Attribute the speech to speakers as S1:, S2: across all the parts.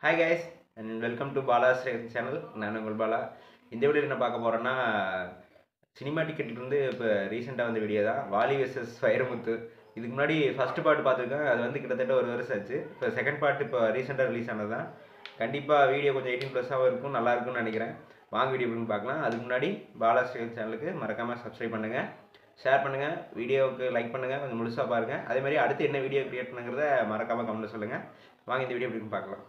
S1: Hi guys and welcome to Bala's channel. நான் உங்கள் பாலா. இந்த வீடியோ என்ன பார்க்க போகிறேன்னா, சினிமா டிக்கெட்லேருந்து இப்போ ரீசெண்டாக வந்த வீடியோ தான் வாலி வெர்சஸ் வைரமுத்து. இதுக்கு முன்னாடி ஃபஸ்ட்டு பார்ட் பார்த்துருக்கேன், அது வந்து கிட்டத்தட்ட ஒரு வருஷம் ஆச்சு. இப்போ செகண்ட் பார்ட் இப்போ ரீசெண்டாக ரிலீஸ் ஆனது தான். கண்டிப்பாக வீடியோ கொஞ்சம் 18+ இருக்கும், நல்லா இருக்கும்னு நினைக்கிறேன். வாங்க வீடியோ எப்படின்னு பார்க்கலாம். அதுக்கு முன்னாடி பாலாஸ் சேனலுக்கு மறக்காமல் சப்ஸ்கிரைப் பண்ணுங்கள், ஷேர் பண்ணுங்கள், வீடியோவுக்கு லைக் பண்ணுங்கள், கொஞ்சம் முழுசாக பாருங்கள். அதேமாதிரி அடுத்து என்ன வீடியோ கிரியேட் பண்ணுங்கிறத மறக்காமல் கமெண்ட்டில் சொல்லுங்கள். வாங்க இந்த வீடியோ எப்படின்னு பார்க்கலாம்.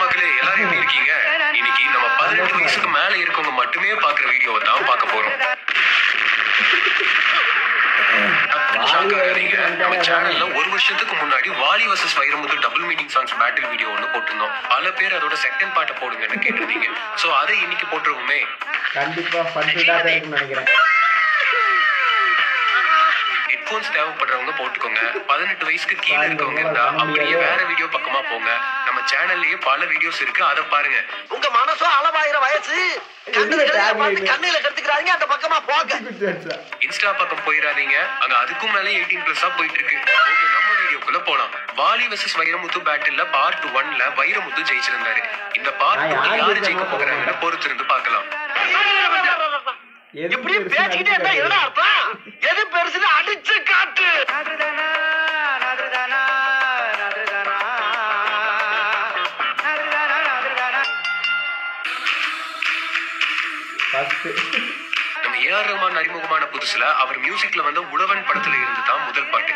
S2: மக்களே எல்லாரும் எப்படி இருக்கீங்க? இன்னைக்கு நம்ம 18 வயசுக்கு மேல இருக்கவங்க மட்டுமே பாக்குற வீடியோவை தான் பார்க்க போறோம். நம்ம சேனல்ல ஒரு வருஷத்துக்கு முன்னாடி Vaali versus Vairamuthu double meaning songs battle video ஒன்று போட்டிருந்தோம். பல பேர் அதோட செகண்ட் பார்ட்டை போடுங்கன்னு கேட்டிருந்தீங்க. சோ அதை இன்னைக்கு போட்டுருவோமே.
S1: கண்டிப்பா ஃபன்ஃபில்லா இருக்கும்னு நினைக்கிறேன்.
S2: ஹெட்போன்ஸ் தேவைப்படுறவங்க போட்டுக்கோங்க. 18 வயசுக்கு கீழே இருக்கவங்க இருந்தா அப்படியே வேற வீடியோ பக்கமா போங்க. நம்ம சேனல்லயே பல வீடியோஸ் இருக்கு, அதை பாருங்க.
S3: உங்க மனசோ அளவாயிர வயசு கண்ணுல கத்துக்கிறாங்க, அந்த பக்கமா போங்க.
S2: இன்ஸ்டா பக்கம் போயிடாதீங்க, அங்க அதுக்கும் மேலே 18+ போயிட்டு இருக்கு. ஓகே, நம்ம வீடியோக்குள்ள போலாம். வாலி வெர்சஸ் வைரமுத்து பேட்டில்ல பார்ட் 1ல வைரமுத்து ஜெயிச்சிருந்தாரு. இந்த பார்ட் 2ல யாரு ஜெயிக்க போறாங்கன்னு பொறுத்திருந்து பார்க்கலாம்.
S3: இப்படி பேசிக்கிட்டே இருந்தா என்ன அர்த்தம்? எது பெருசுன்னு அடிச்சு காட்டு.
S2: நம்ம ஏஆர் ரஹ்மான் அறிமுகமான புதுசுல அவர் மியூசிக்ல வந்த உழவன் படத்துல இருந்து தான் முதல் பாட்டு.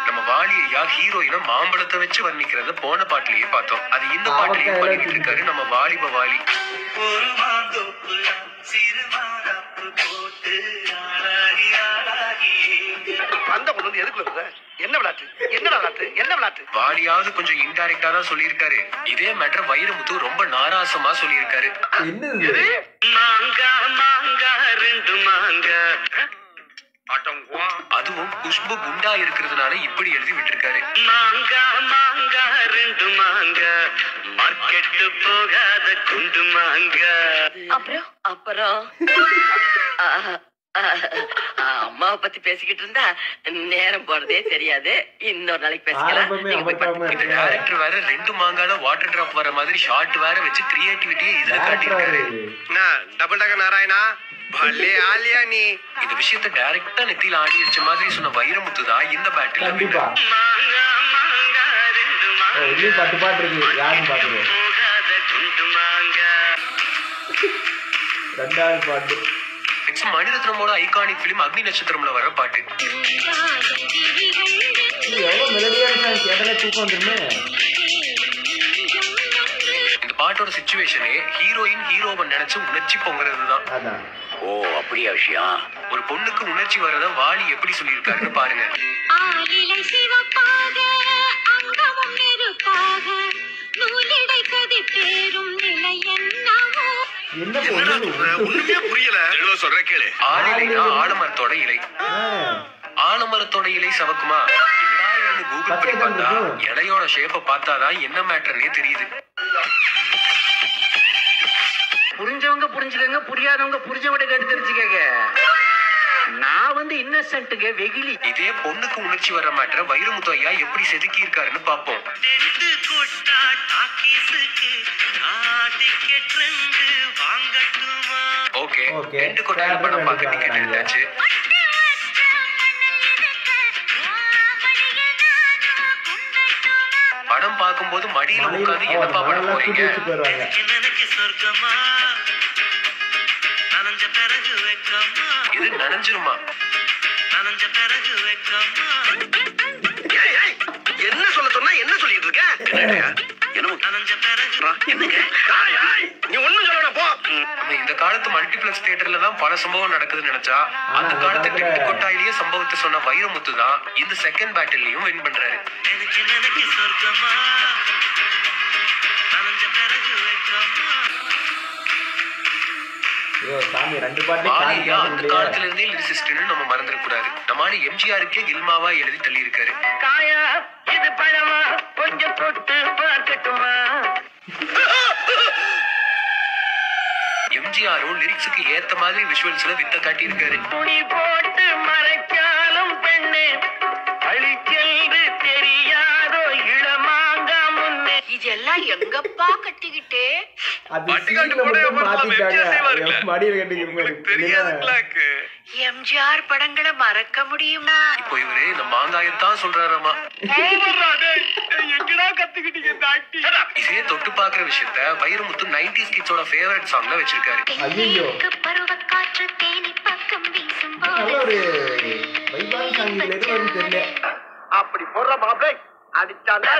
S2: நம்ம வாலியா ஹீரோயின மாம்பழத்தை வச்சு வர்ணிக்கிறத போன பாட்டிலேயே பார்த்தோம். அது இந்த பாட்டிலேயே பண்ணிட்டு இருக்காரு நம்ம வாலிப வாலி. வாலியாவது கொஞ்சம் இன்டைரக்டா தான் சொல்லியிருக்காரு. இதே மேட்டர் வைரமுத்து ரொம்ப நாராசமா சொல்லியிருக்காரு. அதுவும் குஷ்பு குண்டா இருக்கிறதுனால இப்படி எழுதி விட்டுருக்காரு.
S4: அப்புறம் அம்மாவை பத்தி பேசிக்கிட்டு இருந்தா நேரம் போறதே தெரியாது. இன்னொரு நாளைக்கு பேசிக்கலாம்.
S2: இந்த டைரக்டர் வேற 2 மாங்கால வாட்டர் டிராப் வர மாதிரி ஷார்ட் வேற வச்சு கிரியேட்டிவிட்டியை இதுல காட்டியிருக்காரு.
S3: டபுள் டக்க நாராயணா பல்லே ஆலியா நீ.
S2: இந்த விஷயத்தை டைரக்டா நெத்தியில ஆடி வச்ச மாதிரி சொன்ன வைரமுத்து தான் இந்த பேட்டில்.
S1: கண்டிப்பா இதுலயும் 10 பாட்டு இருக்கு, யாரும் பாத்துருவோம். ரெண்டாவது பாட்டு
S2: மணிரத்னமோட ஐகானிக் பிலிம் அக்னி நட்சத்திரம்ல வர பாட்டு.
S1: எவ்வளவு மெலடியான சாங், கேட்டாலே தூக்கம் வந்துருமே.
S2: இந்த பாட்டோட சிச்சுவேஷனே ஹீரோயின் ஹீரோவை நினைச்சு உணர்ச்சி பொங்குறதுதான்.
S1: அதான்.
S3: ஓ அப்படியா விஷயம்.
S2: ஒரு பொண்ணுக்கு உணர்ச்சி வரத வாலி எப்படி சொல்லியிருக்காருன்னு பாருங்க.
S1: என்ன ஒண்ணுமே
S3: புரியல. சொல்ற கேளு.
S2: ஆலிலைனா ஆலமரத்தோட இலை. ஆலமரத்தோட இலை சவக்குமா? என்னடா கூகுள் பண்ணி பார்த்தா இலையோட ஷேப்பை பார்த்தாதான் என்ன மேட்டர்னே தெரியுது.
S3: புரிஞ்சவங்க புரிஞ்சுக்கங்க, புரியாதவங்க புரிஞ்சவங்க கேட்டு தெரிஞ்சுக்கங்க. நான் வந்து இன்னசென்ட்டுங்க, வெகிலி.
S2: இதே பொண்ணுக்கு உணர்ச்சி வர்ற மேட்டரை வைரமுத்து ஐயா எப்படி செதுக்கி இருக்காருன்னு பார்ப்போம். ஓகே, 2 கொட்டாயில படம் பார்க்க டிக்கெட் எடுத்தாச்சு. படம் பார்க்கும்போது மடியில உட்காந்து என்னப்பா பண்ண போறீங்க? இது நனைஞ்சிருமா?
S3: என்ன சொல்ல சொன்னா என்ன சொல்லிட்டு இருக்க? நீ ஒண்ணும் சொல்லணும் போ.
S2: நம்ம இந்த காலத்து மல்டிபிளெக்ஸ் தியேட்டர்ல தான் பல சம்பவம் நடக்குதுன்னு நினைச்சா, அந்த காலத்து டிக்கெட் கொட்டாயிலேயே சம்பவத்தை சொன்ன வைரமுத்து தான் இந்த செகண்ட் பேட்டில்லையும் வின் பண்றாரு. அந்த காலத்துல இருந்தே லிரிசிஸ்ட்னு நம்ம மறந்துடக்கூடாது. நம்ம எம்ஜிஆருக்கே கில்மாவா எழுதி தள்ளி இருக்காரு. எம்ஜிஆரும் லிரிக்ஸுக்கு ஏத்த மாதிரி விஷுவல்ஸ்ல வித்த காட்டி இருக்காரு.
S4: எங்கப்பா கட்டிக்கிட்டே
S1: அது சீன்ல மட்டும் மாத்திட்டாங்க. மடியில கட்டிக்கிட்டு
S4: எம்ஜிஆர் படங்களை மறக்க முடியுமா?
S2: இப்போ இவரே இந்த மாங்காயத்தான் சொல்றாராமா. இதே தொட்டு பாக்குற விஷயத்த வைரமுத்து 90s கிட்ஸோட ஃபேவரட் சாங்ல வச்சிருக்காரு.
S1: ஐயோ
S4: பருவக்காற்று தேனி பக்கம் வீசும்போது
S1: நல்ல ஒரு வைபான சாங். இதுல எது வரும்னு தெரியல.
S3: அப்படி போடுற மாப்பிளை அடிச்சாண்டா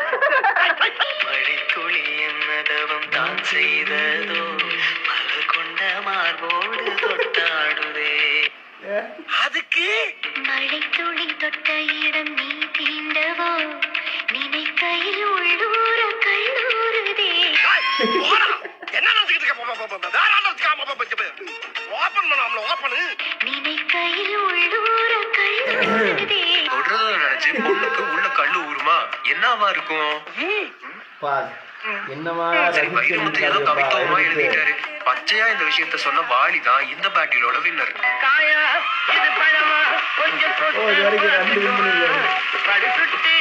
S4: மழைத்துளி என்னதவம் தான் செய்ததோ மலர் கொண்ட மார்போடு தொட்டாடுதே.
S3: அதுக்கு
S4: மழைத்துளி தொட்ட இடம் நீ தீண்டவோ நினைக்கையில் உள்ளூர கல்லூருதே.
S3: என்ன நினைச்சுக்கிட்டு ஓபன் பண்ணாமல ஓபன்
S4: நினைக்கையில் உள்ளூர கல்லூருதே.
S2: சொல்றத நினைச்சு பொண்ணுக்கு உள்ள கல்லு ஊருமா? என்னவா இருக்கும்?
S1: பாஸ் என்னமா
S2: சரி, வைரமுத்து ஏதோ கவித்துவமா எழுதிட்டாரு. பச்சையா இந்த விஷயத்த சொன்ன வாலி தான் இந்த பேட்டிலோட வின்னர்.
S3: காயா இது பழமா கொஞ்சம்
S1: ஓ இது வரைக்கும் 2 வின் பண்ணிருக்காரு.
S3: படுசுட்டி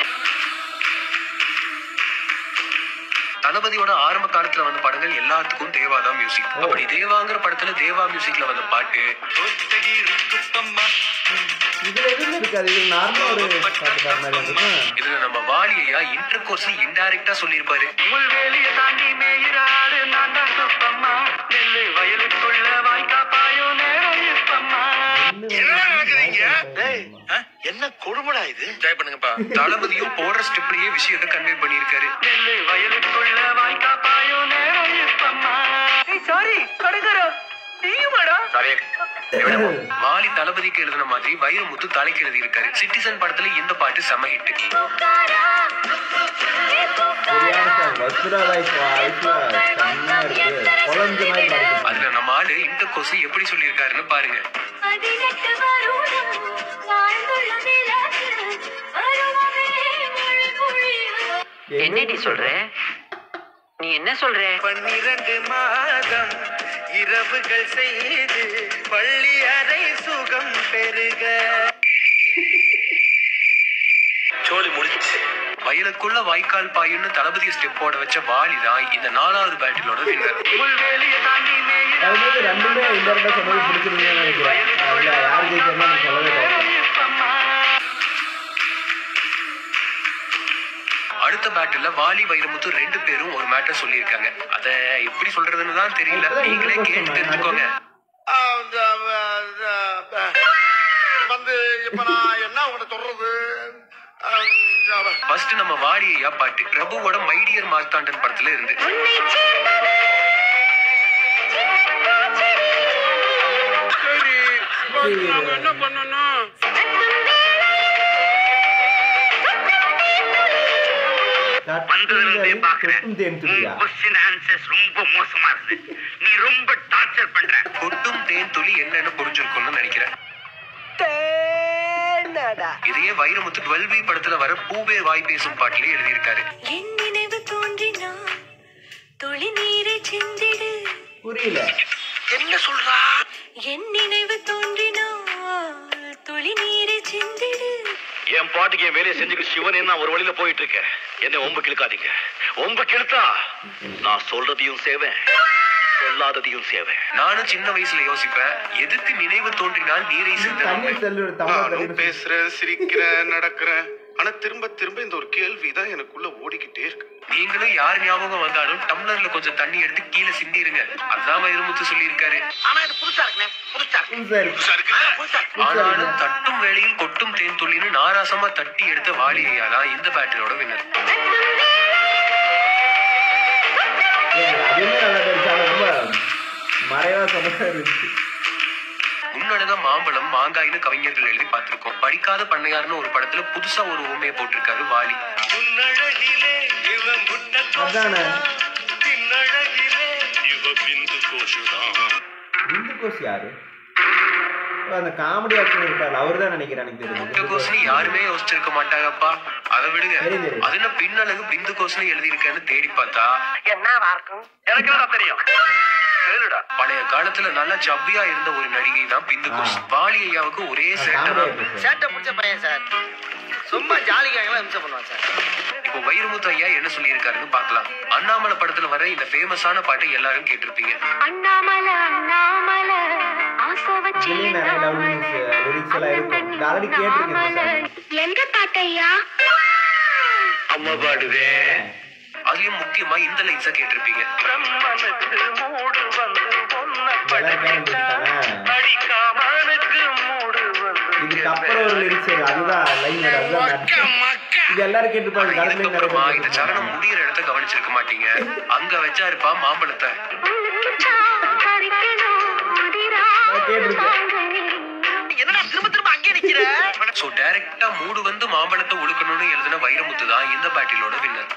S2: தளபதியோட ஆரம்ப காலத்துல வந்த படங்கள் எல்லாத்துக்கும் தேவாதான் மியூசிக். அப்படி தேவாங்கிற படத்துல தேவா மியூசிக்ல வந்த பாட்டு
S1: இதுல எதுவும் இருக்காது. இது நார்மலா ஒரு பாட்டு பாடுற மாதிரி இருக்கும்.
S2: இதுல நம்ம வாலியா இன்டர் கோர்ஸ் இன்டைரக்டா சொல்லியிருப்பாரு.
S3: முள்வேலிய தாண்டி மேயிராடு நான் தான் சுப்பம்மா நெல்லு வயலுக்குள்ள வாய்க்கா பாயோ நேரம் இப்பம்மா. என்ன கொடுமடா இது?
S2: ஜாய் பண்ணுங்கப்பா. தளபதியும் போடுற ஸ்டெப்லயே விஷயத்தை கன்வே பண்ணியிருக்காரு.
S3: நெல்லு வயலுக்குள்ள வாய்க்கா பாயோ நேரம் இப்பம்மா. சாரி கடுகரா நீயுமாடா?
S2: சாரி. வாலி தளபதிக்கு எழுதின மாதிரி வைரமுத்து தலைக்கு எழுதி இருக்காரு. சிட்டிசன் படத்துல இந்த பாட்டு செம ஹிட். அதுல நம்ம ஆளு இன்டர் கோர்ஸ் எப்படி சொல்லியிருக்காருன்னு பாருங்க.
S4: என்னடி சொல்ற? நீ என்ன சொல்ற?
S3: 12 மாதம் இரவுகள் செய்து பள்ளி அறை சுகம் பெருக. சோழி முடிச்சு
S2: வயலுக்குள்ள வாய்க்கால் பாயுன்னு தளபதி ஸ்டெப்போட வச்ச வாலி தான் இந்த 4வது பேட்டிலோட வின்னர்.
S3: முள்வேலிய தாண்டி
S1: அது ரெண்டுமே இன்டர்நெட் சொன்னது பிடிச்சிருந்தீங்கன்னு நினைக்கிறேன். அதுல யார் ஜெயிக்கணும்னு எனக்கு சொல்லவே தெரியும்.
S2: அடுத்த பேட்டில்ல வாலி வைரமுத்து 2 பேரும் ஒரு மேட்டர் சொல்லியிருக்காங்க. அத எப்படி சொல்றதுன்னு தான் தெரியல. நீங்களே கேட்டு தெரிஞ்சுக்கோங்க.
S3: வந்து இப்ப நான் என்ன உங்களை சொல்றது?
S2: ஃபர்ஸ்ட் நம்ம வாலியா பாட்டு பிரபுவோட மைடியர் மார்த்தாண்டன் படத்துல இருந்து.
S3: சரி என்ன பண்ணணும்?
S1: வந்ததுலேருந்தே பாக்குறேன்.
S3: क्वेश्चन आंसर्स ரொம்ப மோசமா இருக்கு. நீ ரொம்ப டார்ச்சர் பண்ற.
S2: கொட்டும் தேன் துளி என்னன்னு புரிஞ்சிருக்கும்னு நினைக்கிறேன். இதையே வைரமுத்து 12B படத்துல வர பூவே வாய் பேசும் பாட்டிலே எழுதியிருக்காரு.
S4: என் நினைவு தோன்றினா துளி நீரை சிந்திடு.
S1: புரியல
S3: என்ன சொல்றா?
S4: என் நினைவு தோன்றினா துளி நீரை சிந்திடு.
S3: என் பாட்டுக்கு என் வேலையை செஞ்சுக்க சிவன் என்ன ஒரு வழியில போயிட்டு இருக்க. என்ன ஒம்பு கிழக்காதீங்க. ஒம்பு கிழத்தா நான் சொல்றதையும் சேவேன் சொல்லாததையும் சேவேன்.
S2: நானும் சின்ன வயசுல யோசிப்பேன், எதுக்கு நினைவு தோன்றினால் நீரை சிந்தணும்.
S5: பேசுறேன், சிரிக்கிறேன், நடக்கிறேன். ஆனா திரும்ப திரும்ப இந்த ஒரு கேள்விதான் எனக்குள்ள ஓடிக்கிட்டே இருக்கு.
S2: நீங்களும் யார் ஞாபகம் வந்தாலும் டம்ளர்ல கொஞ்சம் தண்ணி எடுத்து கீழே சிந்திருங்க. அதான் வைரமுத்து சொல்லியிருக்காரு.
S3: ஆனா இது புதுசா இருக்குனே.
S2: ஆனாலும் தட்டும் வேளையில் கொட்டும் தேன் துளின்னு நாராசமா தட்டி எடுத்த வாலியா தான் இந்த பேட்டிலோட வின்னர். முன்னழக மாம்பழம் மாங்காய்னு கவிஞர்கள் எழுதி பார்த்திருக்கோம். படிக்காத பண்ணையார்னு ஒரு படத்துல புதுசா ஒரு ஊமையை போட்டிருக்காரு வாலி.
S1: காமெடி ஆக்டர் இருப்பாரு, அவர்தான் நினைக்கிறேன்.
S2: பிந்து கோஸ்னு யாருமே யோசிச்சிருக்க மாட்டாங்கப்பா. அதை விடுங்க. அது என்ன பின்னழகு பிந்து கோஸ்னு எழுதியிருக்கேன்னு தேடி பார்த்தா
S3: என்னவா இருக்கும்? எனக்கு என்ன தெரியும்?
S2: பழைய காலத்துல நல்லா சவ்வியா இருந்த ஒரு நடிகை தான் பிந்து கோஸ். வாலி ஐயாவுக்கு ஒரே சேட்டை
S3: பிடிச்ச பையன் சார்.
S6: சும்மா ஜாலிக்காக இம்சம் பண்ணுவான் சார்.
S2: இப்போ வைரமுத்து ஐயா என்ன சொல்லியிருக்காருன்னு பார்க்கலாம். அண்ணாமலை படத்துல வர இந்த ஃபேமஸான பாட்டை எல்லாரும் கேட்டிருப்பீங்க.
S7: அண்ணாமலை அண்ணாமலை ஆசை வச்சு
S1: இதுலயே நிறைய லிரிக்ஸ் எல்லாம் இருக்கும். இது ஆல்ரெடி கேட்டிருக்கேன்.
S7: எந்த பாட்டையா?
S3: அம்மா பாடுவே.
S2: அதுலயும் முக்கியமா இந்த லைன்ஸ கேட்டிருப்பீங்க.
S1: இதுக்கு அப்புறம் ஒரு லிரிக்ஸ் அதுதான் லைன். இது எல்லாரும் கேட்டுப்பாங்க.
S2: இதுக்கப்புறமா இந்த சரணம் முடியிற இடத்த கவனிச்சிருக்க மாட்டீங்க. அங்க வச்சாருப்பா மாம்பழத்தை. சோ டைரக்டா மூடு வந்து மாம்பழத்தை உழுக்கணும்னு எழுதின வைரமுத்து தான் இந்த பேட்டிலோட வின்னர்.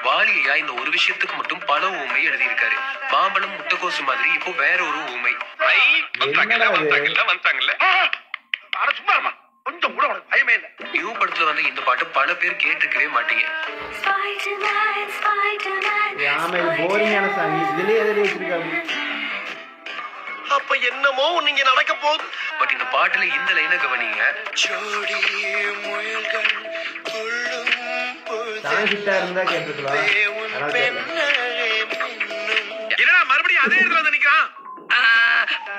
S2: வாலியா இந்த ஒரு விஷயத்துக்கு மட்டும் பல ஊமை எழுதியிருக்காரு. மாம்பழம் முட்டைக்கோசு மாதிரி இப்போ வேற ஒரு ஊமை.
S3: கொஞ்சம் கூட பயமே இல்ல.
S2: நியூ படத்துல வந்து இந்த பாட்டு பல பேர் கேட்டிருக்கவே மாட்டீங்க.
S6: அப்ப என்னமோ நீங்க நடக்க போகுது.
S2: பட் இந்த பாட்டுல இந்த லைனை கவனிங்க.
S3: என்னடா மறுபடியும் அதே இடத்துல வந்து நிக்கிறான்?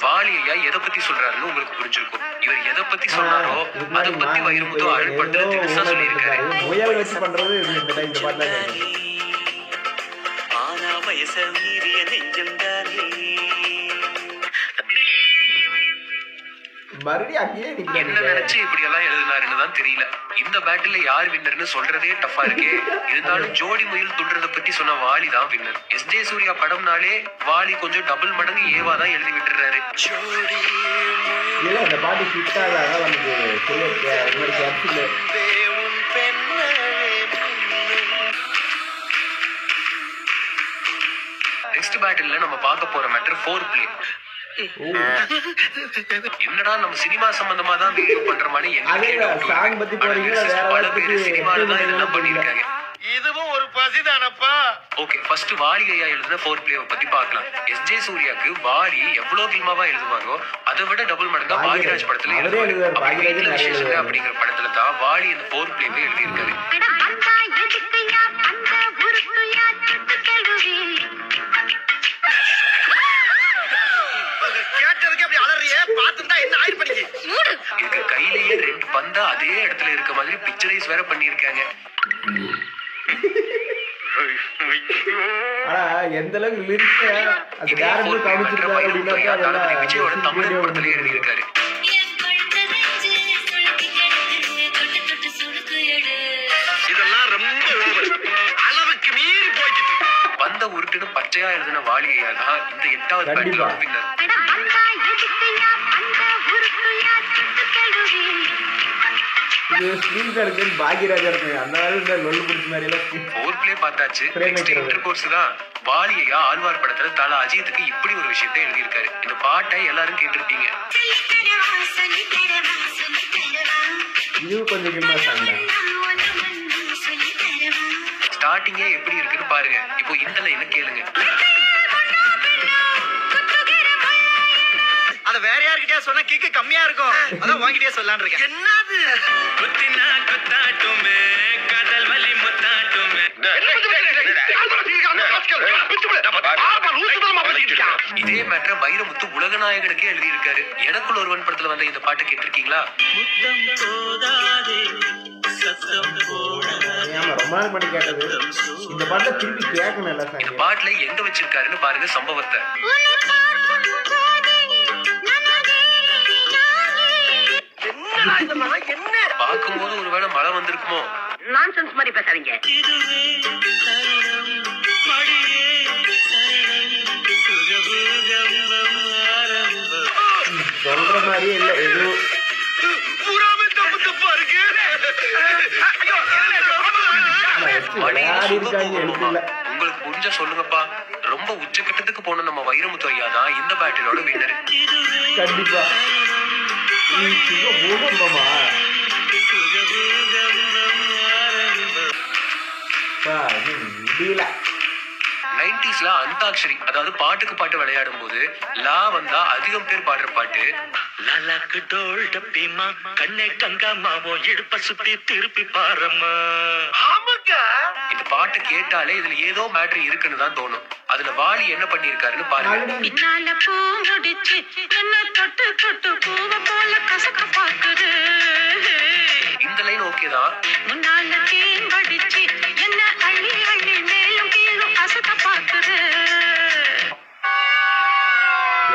S2: வாலியா எதை பத்தி சொல்றாருன்னு உங்களுக்கு புரிஞ்சிருக்கும். இவர் எதை பத்தி சொன்னாரோ அதை பத்தி வைரமுத்து அழுப்பட்டு தினசா சொல்லியிருக்காரு.
S1: முயல் வச்சு பண்றது இந்த பாட்டுல
S6: ஆனா வயச மீறிய நெஞ்சம் தானே.
S2: என்ன நினைச்சு இப்படி எல்லாம் எழுதினாருன்னு தான் தெரியல. இந்த பேட்டில யார் வின்னர்னு சொல்றதே டஃபா இருக்கே. இருந்தாலும் ஜோடி முயல் துள்றத பத்தி சொன்ன வாலி தான் வின்னர். எஸ்.ஜே. சூர்யா படம்னாலே வாலி கொஞ்சம் டபுள் மடங்கு ஏவா தான் எழுதி விட்டுறாரு. நெக்ஸ்ட் பேட்டில்ல நம்ம பார்க்க போற மேட்டர் ஃபோர் பிளே. என்னடா நம்ம சினிமா சம்பந்தமா தான் வீடியோ பண்ற மாதிரி பல பேர் சினிமால தான் இதெல்லாம் பண்ணிருக்காங்க.
S6: இதுவும் ஒரு பசிதானப்பா.
S2: ஓகே, ஃபர்ஸ்ட் வாலி ஐயா எழுதின ஃபோர் பிளேவை பத்தி பார்க்கலாம். எஸ்.ஜே. சூர்யாக்கு வாலி எவ்வளவு ஃபில்மாவா எழுதுவாங்க அதை விட டபுள் மடங்கா பாக்யராஜ் படத்துல எழுதுவாரு. அப்படிங்கிற படத்துல தான் வாலி இந்த ஃபோர் பிளேவை எழுதியிருக்காரு. இதுக்கு கையிலேயே ரெண்டு பந்தா அதே இடத்துல இருக்க மாதிரி பிக்சரைஸ் வேற பண்ணிருக்காங்க.
S1: எந்த அளவுக்கு
S2: விஜயோட தமிழ் படத்துல எழுதியிருக்காரு.
S3: இதெல்லாம் ரொம்ப அளவுக்கு மீறி போயிட்டு
S2: பந்த உருட்டுன்னு பச்சையா எழுதின வாலியா தான் இந்த 8வது பேட்டிலோட வின்னர்.
S1: பாக்யராஜா இருக்கு.
S2: ஃபோர் பிளே பார்த்தாச்சு. நெக்ஸ்ட் இன்டர்கோர்ஸ் தான். வாலியா ஆழ்வார் படத்துல தல அஜித்துக்கு இப்படி ஒரு விஷயத்தை எழுதியிருக்காரு. இந்த பாட்டை எல்லாரும் கேட்டிருப்பீங்க. ஸ்டார்டிங்கே எப்படி இருக்குன்னு பாருங்க. இப்போ இந்த லைனை கேளுங்க.
S6: அத வேற யார்கிட்டயா சொன்னா கிக்கு கம்மியா இருக்கும். அதான் வாங்கிட்டே சொல்லலாம்னு இருக்கேன். என்னது குத்தினா குத்தாட்டுமே கடல் வலி முத்தாட்டுமே.
S2: இதே மேட்டரை வைரமுத்து உலகநாயகனுக்கே எழுதியிருக்காரு. எனக்குள்ள ஒருவன் படத்துல வந்த இந்த பாட்டை கேட்டிருக்கீங்களா?
S1: இந்த பாட்டை திருப்பி கேட்கணும்.
S2: இந்த பாட்டுல எங்க வச்சிருக்காருன்னு பாருங்க சம்பவத்தை. பார்க்கும்போது ஒருவேளை மழை வந்திருக்குமோ?
S4: நான்சென்ஸ் மாதிரி பேசாதீங்க.
S1: சொல்ற மாதிரியே இல்ல. ஏதோ
S2: உங்களுக்கு புரிஞ்ச சொல்லுங்கப்பா. ரொம்ப உச்சக்கட்டத்துக்கு போன நம்ம வைரமுத்து ஐயா தான் இந்த பேட்டிலோட வின்னர்.
S1: கண்டிப்பா
S2: 90sல அந்தாக்ஷரி, அதாவது பாட்டுக்கு பாட்டு விளையாடும் போது லா வந்தா அதிகம் பேர் பாடுற பாட்டு
S6: லாலாக்கு டோல் டப்பிமா கண்ணே கங்காமாவோ இடுப்ப சுத்தி திருப்பி பாரம்மா.
S2: இந்த பாட்டை கேட்டாலே இதுல ஏதோ மேட்டர் இருக்குன்னு தான் தோணும். அதுல வாலி என்ன பண்ணிருக்காருன்னு பாருங்க.
S7: பின்னால பூ முடிச்சு என்ன தொட்டு தொட்டு பூவ போல கசக்க பாக்குது.
S2: இந்த லைன் ஓகே தான்.
S7: முன்னால தேன் வடிச்சு என்ன அள்ளி அள்ளி மேலும் கீழும் அசக்க பாக்குது.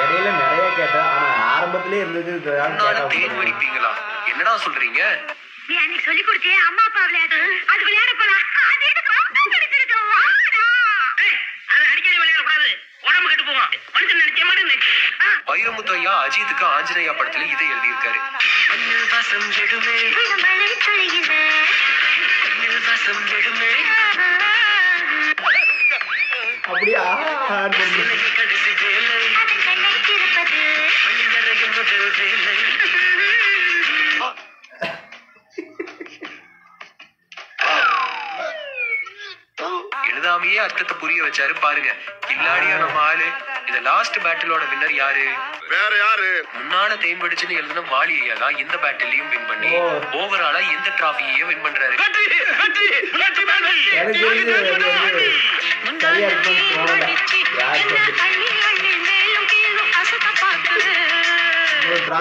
S1: இடையில நிறைய கேட்டேன், ஆனா ஆரம்பத்திலே இருந்தது
S2: முன்னால தேன் வடிப்பீங்களா? என்னடா சொல்றீங்க?
S7: நீ அன்னைக்கு சொல்லி கொடுத்தே அம்மா அப்பா விளையாடு, அது விளையாட போலாம். அது எனக்கு ரொம்ப பிடிச்சிருக்கு. வாடா.
S4: அது அடிக்கடி விளையாடக்கூடாது, உடம்பு கெட்டு போகும். மனுஷன் நினைச்ச மாதிரி
S2: வைரமுத்து ஐயா அஜித்துக்கு ஆஞ்சநேயா படத்துல இதை எழுதியிருக்காரு.
S6: வாசம் எடுமே
S7: மழை பொழியுது.
S6: வாசம் எடுமே
S1: அப்படியா
S6: கடைசி வேலை
S7: அது கண்ணை திறப்பது.
S6: பள்ளி நிறைய முதல் வேலை.
S2: எழுதாமையே அர்த்தத்தை புரிய வச்சாரு பாருங்க. கில்லாடியா நம்ம ஆளு. இந்த லாஸ்ட் பேட்டிலோட வின்னர் யாரு?
S5: வேற யாரு?
S2: முன்னால தேன் வடிச்சுன்னு எழுதின வாலி ஐயா தான் இந்த பேட்டிலையும் வின் பண்ணி ஓவராலா எந்த டிராஃபியையும் வின் பண்றாரு.
S1: எனக்கு தெரிஞ்சு அது வந்து சரியா இருக்கும்னு தோணல. யார் சொல்லி
S7: அள்ளி அள்ளி மேலும் கீழும் அசக்க பாக்குது.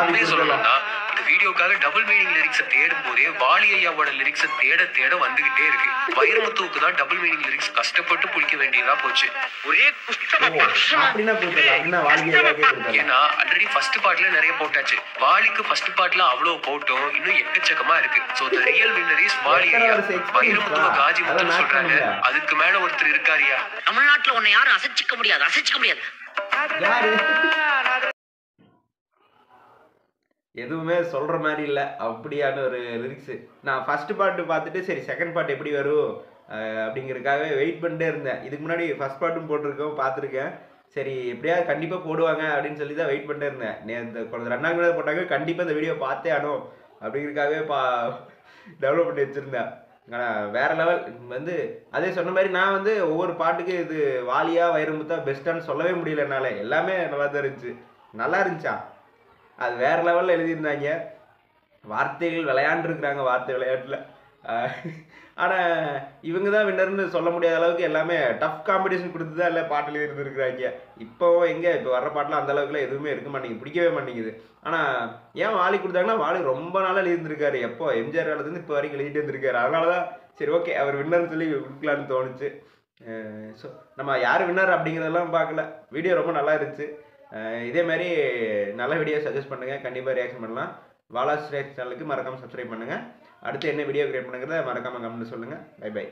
S2: உண்மையை சொல்லணும்னா இந்த வீடியோக்காக டபுள் மீனிங் லிரிக்ஸை தேடும் போதே வாலி ஐயாவோட லிரிக்ஸை தேட தேட வந்துகிட்டே இருக்கு. வைரமுத்துவுக்கு தான் டபுள் மீனிங் லிரிக்ஸ் கஷ்டப்பட்டு புடிக்க வேண்டியதா போச்சு.
S5: ஒரே குஷ்டமா
S1: அப்படின்னா போயிடலாம். அப்படின்னா வாழ்க்கையை
S2: ஏன்னா ஆல்ரெடி ஃபர்ஸ்ட் பார்ட்ல நிறைய போட்டாச்சு. வாலிக்கு ஃபர்ஸ்ட் பார்ட்ல அவ்வளவு போட்டோம், இன்னும் எக்கச்சக்கமா இருக்கு. So the real winner is Vaali ஐயா. வைரமுத்துவ காஜி முத்துன்னு சொல்றாங்க, அதுக்கு மேல ஒருத்தர் இருக்காரியா.
S4: தமிழ்நாட்டுல உன்னை யாரும் அசைச்சிக்க முடியாது, அசைச்சிக்க முடியாது.
S1: யாரு எதுவுமே சொல்ற மாதிரி இல்லை. அப்படியான ஒரு லிரிக்ஸு. நான் ஃபர்ஸ்ட் பார்ட்டு பார்த்துட்டு சரி செகண்ட் பார்ட் எப்படி வரும் அப்படிங்கிறதுக்காகவே வெயிட் பண்ணிட்டே இருந்தேன். இதுக்கு முன்னாடி ஃபர்ஸ்ட் பார்ட்டும் போட்டிருக்கோம், பார்த்துருக்கேன். சரி எப்படியாவது கண்டிப்பாக போடுவாங்க அப்படின்னு சொல்லி தான் வெயிட் பண்ணிட்டே இருந்தேன். இந்த கொஞ்சம் 2 நாள் போட்டாங்க, கண்டிப்பாக இந்த வீடியோ பார்த்தே ஆனோம் அப்படிங்கிறதுக்காகவே டெவலப் பண்ணி வச்சுருந்தேன். ஆனால் வேறு லெவல் வந்து அதே சொன்ன மாதிரி நான் வந்து ஒவ்வொரு பாட்டுக்கு இது வாலியா வைரமுத்தா பெஸ்ட்டான்னு சொல்லவே முடியல என்னால். எல்லாமே நல்லா தான் இருந்துச்சு. நல்லா இருந்துச்சா? அது வேறு லெவலில் எழுதியிருந்தாங்க. வார்த்தைகள் விளையாண்டுருக்குறாங்க வார்த்தை விளையாட்டில். ஆனால் இவங்க தான் வின்னர்னு சொல்ல முடியாத அளவுக்கு எல்லாமே டஃப் காம்படிஷன் கொடுத்து தான் எல்லாம் பாட்டில் இருந்துருக்குறாங்க. இப்போ எங்கே இப்போ வர்ற பாட்டில் அந்த அளவுக்குலாம் எதுவுமே இருக்க மாட்டேங்குது, பிடிக்கவே மாட்டேங்குது. ஆனால் ஏன் வாலி கொடுத்தாங்கன்னா வாலி ரொம்ப நாளாக எழுதியிருந்திருக்காரு. எப்போ எம்ஜிஆர் காலத்துலேருந்து இப்போ வரைக்கும் எழுதிட்டு இருந்திருக்காரு. அதனால தான் சரி ஓகே அவர் வின்னர்னு சொல்லி கொடுக்கலான்னு தோணுச்சு. ஸோ நம்ம யார் வின்னர் அப்படிங்கிறதெல்லாம் பார்க்கல. வீடியோ ரொம்ப நல்லா இருந்துச்சு. இதே மாதிரி நல்ல வீடியோ சஜஸ்ட் பண்ணுங்கள், கண்டிப்பாக ரியாக்ஷன் பண்ணலாம். பாலாஸ் சேனலுக்கு மறக்காமல் சப்ஸ்கிரைப் பண்ணுங்கள். அடுத்து என்ன வீடியோ கிரியேட் பண்ணுங்கிறத மறக்காமல் கமெண்ட் சொல்லுங்கள். Bye by.